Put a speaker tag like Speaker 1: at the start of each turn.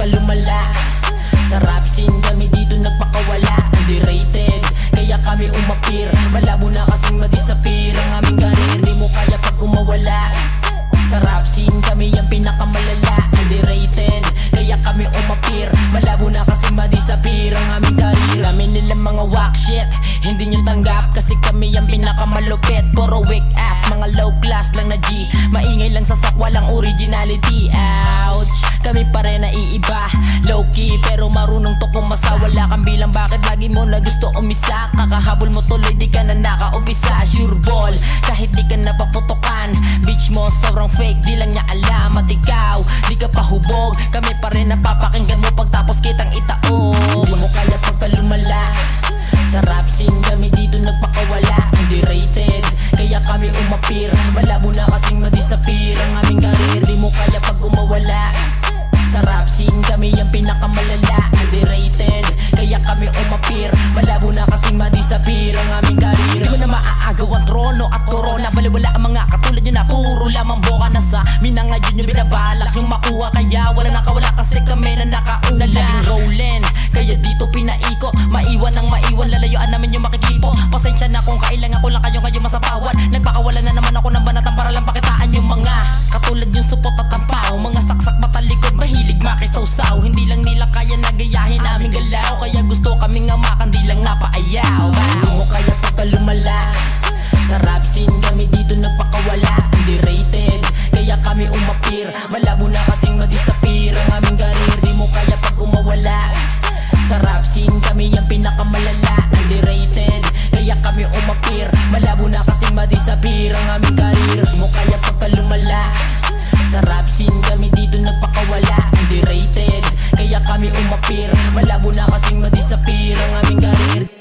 Speaker 1: pagkalumala. Sa rap scene kami dito nagpakawala. Underrated, kaya kami umapir. Malabo na kasing madisappear ang aming karir. Di mo kaya pag umawala. Sa rap scene kami ang pinakamalala. Underrated, kaya kami umapir. Malabo na kasing madisappear ang aming karir. Kami nilang mga whack shit, hindi nyo tanggap kasi kami ang pinakamalupit. Puro weak ass, mga low class lang na G. Maingay lang sa sak, walang originality. Ouch, kami pa rin naiiba. Low key pero marunong to kumasa. Wala kang bilang bakit lagi mo na gusto umisa. Kakahabol mo tuloy di ka na nakaumpisa. Sure ball, kahit di ka napaputokan. Bitch mo sobrang fake, di lang niya alam. At ikaw, di ka pa hubog. Kami pa rin napapakinggan mo pagtapos kitang itaog. Di mo kaya pagkalumala. Sa rap scene kami dito nagpakawala. Underrated, kaya kami umapir. Malabo na kasing madisappear ang aming karir. Di mo kaya pag umawala. Sa rap scene kami ang pinakamalala. Underrated, kaya kami umapir. Malabo na kasing madisappear ang aming karir. Di mo na maaagaw ang trono at corona. Baliwala ang mga katulad nyo na puro lamang boka. Nasa mina ngayon yung binabalak yung makuha. Kaya wala nakawala kasi kami na nakauna. Laging rollin', kaya dito pinaikot. Maiwan ang maiwan, lalayuan namin yung makikipo. Pasensya na kung kailangan ko lang kayo ngayon masapawan. Nagpakawala na naman ako ng banatan para lang pakitaan yung mga katulad yung supot at tampaw. Mga saksak matalikod, mahilig makisawsaw. Hindi lang nila kaya nagayahin namin galaw. Kaya gusto kaming amakan, di lang napaayaw. Di mo kaya pagkalumala. Sa rap scene kami dito nagpakawala. Underrated, kaya kami umapir. Malabo na kasing madisappear ang aming karir. Di mo kaya pag umawala. Sa rap scene kami ang pinakamalala. Underrated, kaya kami umapir. Malabo na kasing madisappear ang aming karir. Di mo kaya pagkalumala. Sa rap scene kami dito nagpakawala. Underrated, kaya kami umapir. Malabo na kasing madisappear ang aming karir.